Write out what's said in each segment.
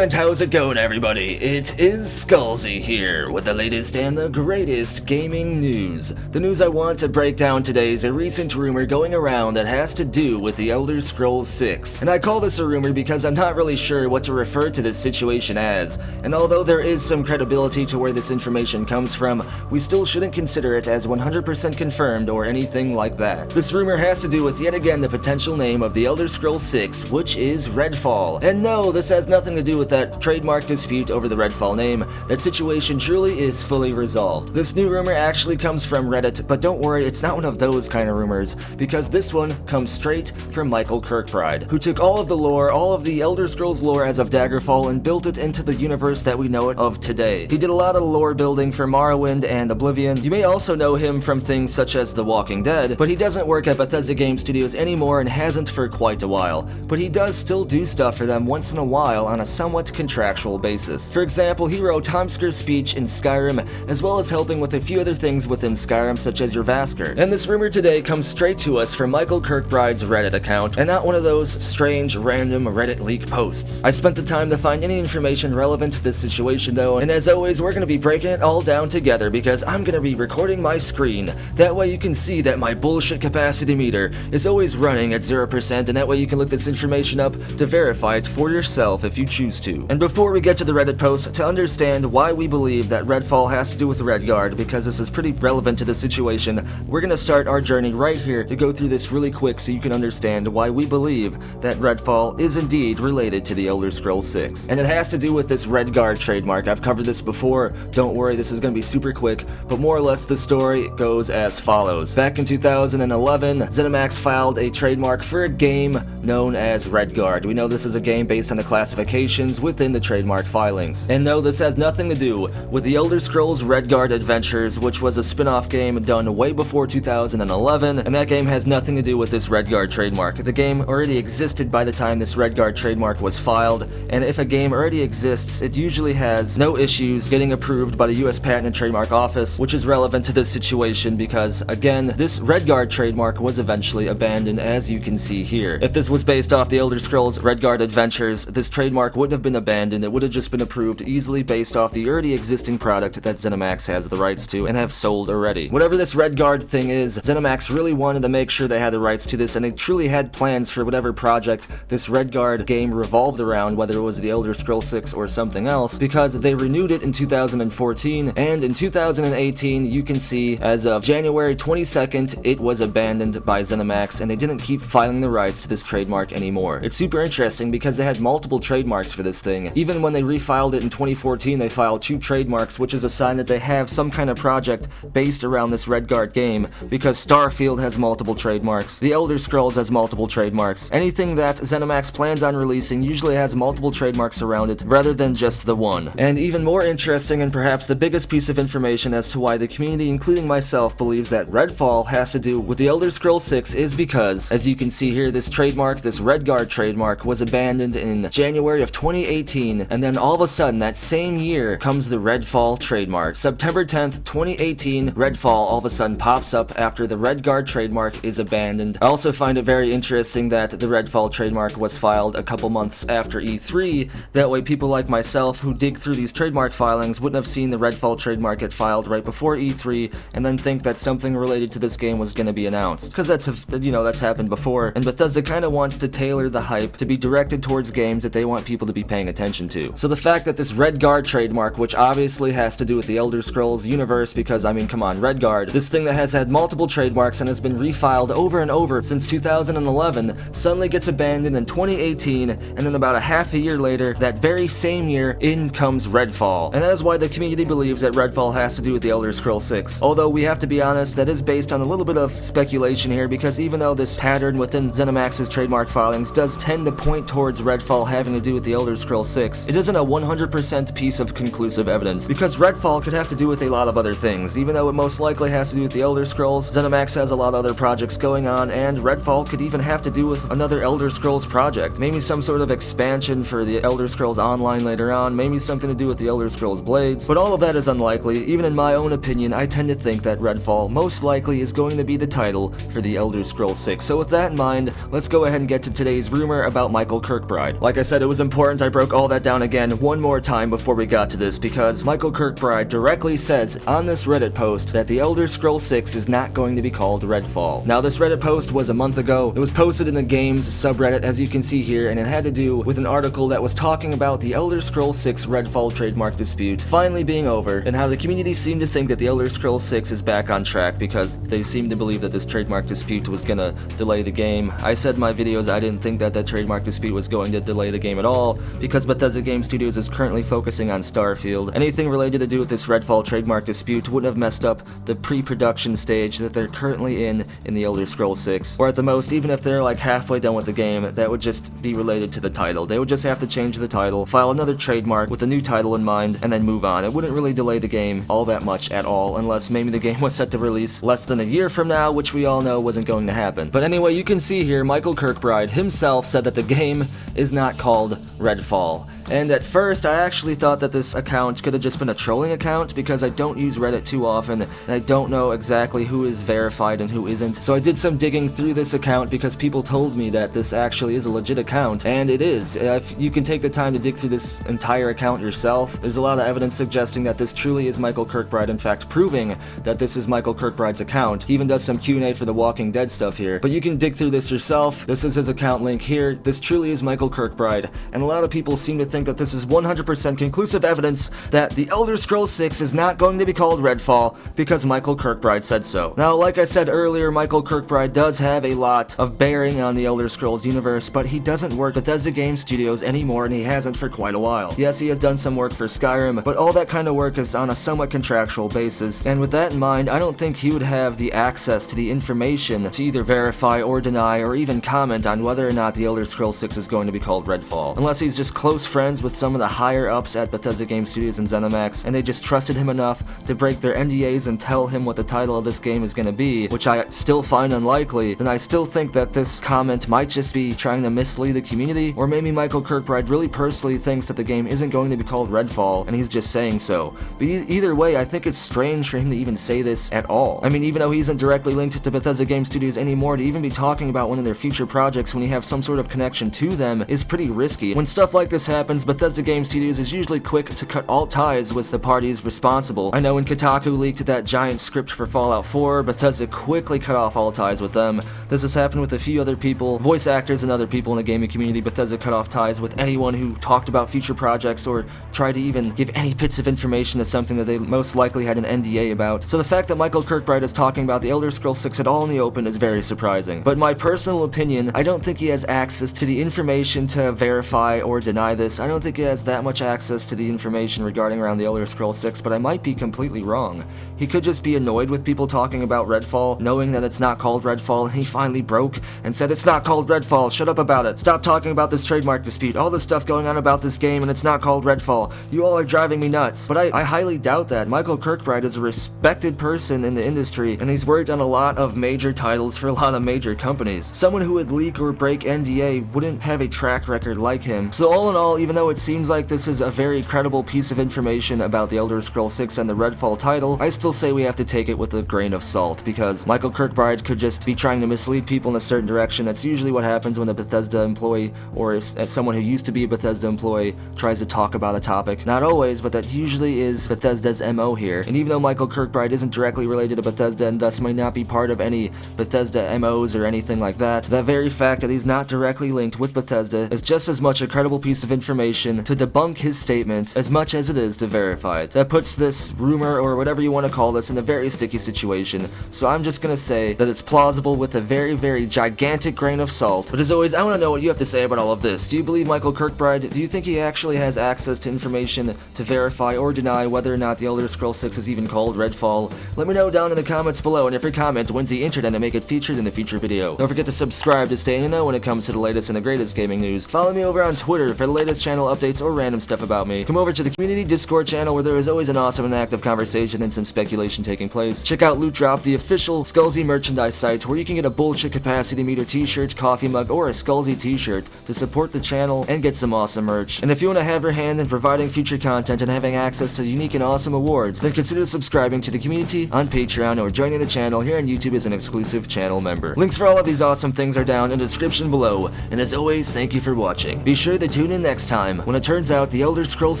and how's it going, everybody? It is Skullzi here with the latest and the greatest gaming news. The news I want to break down today is a recent rumor going around that has to do with the Elder Scrolls 6. And I call this a rumor because I'm not really sure what to refer to this situation as. And although there is some credibility to where this information comes from, we still shouldn't consider it as 100% confirmed or anything like that. This rumor has to do with yet again the potential name of the Elder Scrolls 6, which is Redfall. And no, this has nothing to do with that trademark dispute over the Redfall name. That situation truly is fully resolved. This new rumor actually comes from Reddit, but don't worry, it's not one of those kind of rumors, because this one comes straight from Michael Kirkbride, who took all of the lore, all of the Elder Scrolls lore as of Daggerfall, and built it into the universe that we know it of today. He did a lot of lore building for Morrowind and Oblivion. You may also know him from things such as The Walking Dead, but he doesn't work at Bethesda Game Studios anymore and hasn't for quite a while. But he does still do stuff for them once in a while on a somewhat contractual basis. For example, he wrote Homsker's speech in Skyrim, as well as helping with a few other things within Skyrim, such as your Vasker. And this rumor today comes straight to us from Michael Kirkbride's Reddit account, and not one of those strange, random Reddit leak posts. I spent the time to find any information relevant to this situation though, and as always, we're going to be breaking it all down together because I'm going to be recording my screen. That way you can see that my bullshit capacity meter is always running at 0%, and that way you can look this information up to verify it for yourself if you choose to. And before we get to the Reddit post, to understand why we believe that Redfall has to do with Redguard, because this is pretty relevant to the situation, we're gonna start our journey right here to go through this really quick so you can understand why we believe that Redfall is indeed related to the Elder Scrolls 6. And it has to do with this Redguard trademark. I've covered this before, don't worry, this is gonna be super quick, but more or less the story goes as follows. Back in 2011, ZeniMax filed a trademark for a game known as Redguard. We know this is a game based on the classifications within the trademark filings. And no, this has nothing to do with the Elder Scrolls Redguard Adventures, which was a spin-off game done way before 2011, and that game has nothing to do with this Redguard trademark. The game already existed by the time this Redguard trademark was filed, and if a game already exists, it usually has no issues getting approved by the US Patent and Trademark Office, which is relevant to this situation because, again, this Redguard trademark was eventually abandoned, as you can see here. If this was based off the Elder Scrolls Redguard Adventures, this trademark wouldn't have been abandoned, it would have just been approved easily based off the already existing product that ZeniMax has the rights to and have sold already. Whatever this Redguard thing is, ZeniMax really wanted to make sure they had the rights to this, and they truly had plans for whatever project this Redguard game revolved around, whether it was the Elder Scrolls 6 or something else, because they renewed it in 2014, and in 2018, you can see, as of January 22nd, it was abandoned by ZeniMax, and they didn't keep filing the rights to this trademark anymore. It's super interesting because they had multiple trademarks for this thing. Even when they refiled it in 2014, they filed 2 trademarks, which is a sign that they have some kind of project based around this Redguard game, because Starfield has multiple trademarks, the Elder Scrolls has multiple trademarks. Anything that ZeniMax plans on releasing usually has multiple trademarks around it, rather than just the one. And even more interesting, and perhaps the biggest piece of information as to why the community, including myself, believes that Redfall has to do with the Elder Scrolls 6 is because, as you can see here, this trademark, this Redguard trademark, was abandoned in January of 2018, and then all of a sudden, that same year, comes the Redfall trademark. September 10th, 2018, Redfall all of a sudden pops up after the Redguard trademark is abandoned. I also find it very interesting that the Redfall trademark was filed a couple months after E3, that way people like myself who dig through these trademark filings wouldn't have seen the Redfall trademark get filed right before E3 and then think that something related to this game was going to be announced. Because that's happened before, and Bethesda kind of wants to tailor the hype to be directed towards games that they want people to be paying attention to. So the fact that this Redguard trademark, which obviously has to do with the Elder Scrolls universe, because I mean, come on, Redguard, this thing that has had multiple trademarks and has been refiled over and over since 2011, suddenly gets abandoned in 2018, and then about a half a year later, that very same year, in comes Redfall. And that is why the community believes that Redfall has to do with the Elder Scrolls 6. Although we have to be honest, that is based on a little bit of speculation here, because even though this pattern within ZeniMax's trademark filings does tend to point towards Redfall having to do with the Elder Scrolls 6, it isn't a 100% piece of conclusive evidence, because Redfall could have to do with a lot of other things. Even though it most likely has to do with the Elder Scrolls, ZeniMax has a lot of other projects going on, and Redfall could even have to do with another Elder Scrolls project. Maybe some sort of expansion for the Elder Scrolls Online later on, maybe something to do with the Elder Scrolls Blades, but all of that is unlikely. Even in my own opinion, I tend to think that Redfall most likely is going to be the title for the Elder Scrolls 6. So with that in mind, let's go ahead and get to today's rumor about Michael Kirkbride. Like I said, it was important I I broke all that down again one more time before we got to this, because Michael Kirkbride directly says on this Reddit post that the Elder Scrolls 6 is not going to be called Redfall. Now, this Reddit post was a month ago. It was posted in the games subreddit, as you can see here, and it had to do with an article that was talking about the Elder Scrolls 6 Redfall trademark dispute finally being over, and how the community seemed to think that the Elder Scrolls 6 is back on track because they seemed to believe that this trademark dispute was gonna delay the game. I said in my videos I didn't think that that trademark dispute was going to delay the game at all, because Bethesda Game Studios is currently focusing on Starfield. Anything related to do with this Redfall trademark dispute wouldn't have messed up the pre-production stage that they're currently in the Elder Scrolls 6. Or at the most, even if they're like halfway done with the game, that would just be related to the title. They would just have to change the title, file another trademark with a new title in mind, and then move on. It wouldn't really delay the game all that much at all, unless maybe the game was set to release less than a year from now, which we all know wasn't going to happen. But anyway, you can see here, Michael Kirkbride himself said that the game is not called Redfall. And at first, I actually thought that this account could have just been a trolling account, because I don't use Reddit too often, and I don't know exactly who is verified and who isn't. So I did some digging through this account because people told me that this actually is a legit account, and it is. If you can take the time to dig through this entire account yourself, there's a lot of evidence suggesting that this truly is Michael Kirkbride, in fact proving that this is Michael Kirkbride's account. He even does some Q&A for the Walking Dead stuff here, but you can dig through this yourself. This is his account link here. This truly is Michael Kirkbride, and a lot of people seem to think that this is 100% conclusive evidence that the Elder Scrolls 6 is not going to be called Redfall because Michael Kirkbride said so. Now, like I said earlier, Michael Kirkbride does have a lot of bearing on the Elder Scrolls universe, but he doesn't work at Bethesda Game Studios anymore, and he hasn't for quite a while. Yes, he has done some work for Skyrim, but all that kind of work is on a somewhat contractual basis, and with that in mind, I don't think he would have the access to the information to either verify or deny or even comment on whether or not the Elder Scrolls 6 is going to be called Redfall, unless he's just close friends with some of the higher-ups at Bethesda Game Studios and ZeniMax, and they just trusted him enough to break their NDAs and tell him what the title of this game is going to be, which I still find unlikely. Then I still think that this comment might just be trying to mislead the community, or maybe Michael Kirkbride really personally thinks that the game isn't going to be called Redfall, and he's just saying so. But either way, I think it's strange for him to even say this at all. I mean, even though he isn't directly linked to Bethesda Game Studios anymore, to even be talking about one of their future projects when you have some sort of connection to them is pretty risky. When stuff like this happens, Bethesda Game Studios is usually quick to cut all ties with the parties responsible. I know when Kotaku leaked that giant script for Fallout 4, Bethesda quickly cut off all ties with them. This has happened with a few other people, voice actors and other people in the gaming community. Bethesda cut off ties with anyone who talked about future projects or tried to even give any bits of information to something that they most likely had an NDA about. So the fact that Michael Kirkbride is talking about the Elder Scrolls 6 at all in the open is very surprising. But my personal opinion, I don't think he has access to the information to verify or deny this. I don't think he has that much access to the information regarding around the Elder Scrolls 6, but I might be completely wrong. He could just be annoyed with people talking about Redfall, knowing that it's not called Redfall, and he finally broke and said, "It's not called Redfall, shut up about it. Stop talking about this trademark dispute, all this stuff going on about this game, and it's not called Redfall. You all are driving me nuts." But I highly doubt that. Michael Kirkbride is a respected person in the industry, and he's worked on a lot of major titles for a lot of major companies. Someone who would leak or break NDA wouldn't have a track record like him. So all in all, even though it seems like this is a very credible piece of information about the Elder Scrolls 6 and the Redfall title, I still say we have to take it with a grain of salt, because Michael Kirkbride could just be trying to mislead people in a certain direction. That's usually what happens when a Bethesda employee, or as someone who used to be a Bethesda employee, tries to talk about a topic. Not always, but that usually is Bethesda's MO here. And even though Michael Kirkbride isn't directly related to Bethesda and thus may not be part of any Bethesda MOs or anything like that, the very fact that he's not directly linked with Bethesda is just as much a credible piece of information to debunk his statement as much as it is to verify it. That puts this rumor, or whatever you want to call this, in a very sticky situation. So I'm just gonna say that it's plausible with a very, very gigantic grain of salt. But as always, I want to know what you have to say about all of this. Do you believe Michael Kirkbride? Do you think he actually has access to information to verify or deny whether or not the Elder Scrolls 6 is even called Redfall? Let me know down in the comments below, and if your comment wins the internet and make it featured in a future video. Don't forget to subscribe to stay in the know when it comes to the latest and the greatest gaming news. Follow me over on Twitter for the latest channel updates or random stuff about me. Come over to the community Discord channel where there is always an awesome and active conversation and some speculation taking place. Check out Loot Drop, the official Skullzi merchandise site where you can get a bullshit capacity meter t-shirt, coffee mug, or a Skullzi t-shirt to support the channel and get some awesome merch. And if you want to have your hand in providing future content and having access to unique and awesome awards, then consider subscribing to the community on Patreon or joining the channel here on YouTube as an exclusive channel member. Links for all of these awesome things are down in the description below, and as always, thank you for watching. Be sure to tune in next time time, when it turns out the Elder Scrolls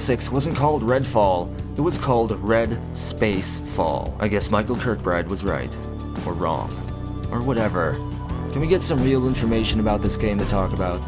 6 wasn't called Redfall, it was called Red Space Fall. I guess Michael Kirkbride was right. Or wrong. Or whatever. Can we get some real information about this game to talk about?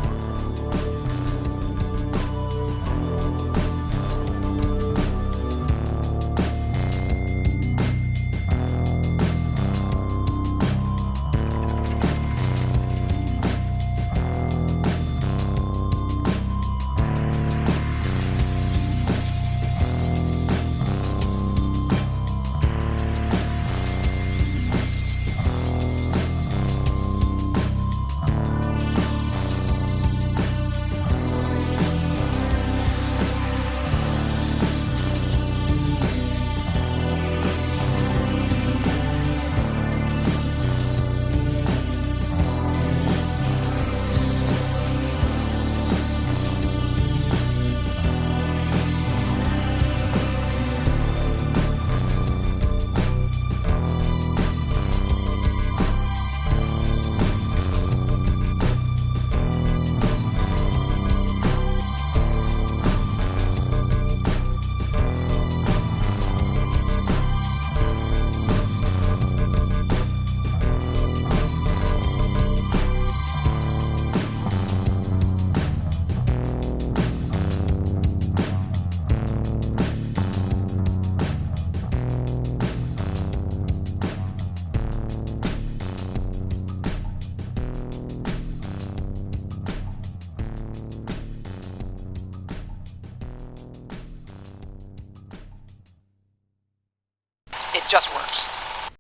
It just works.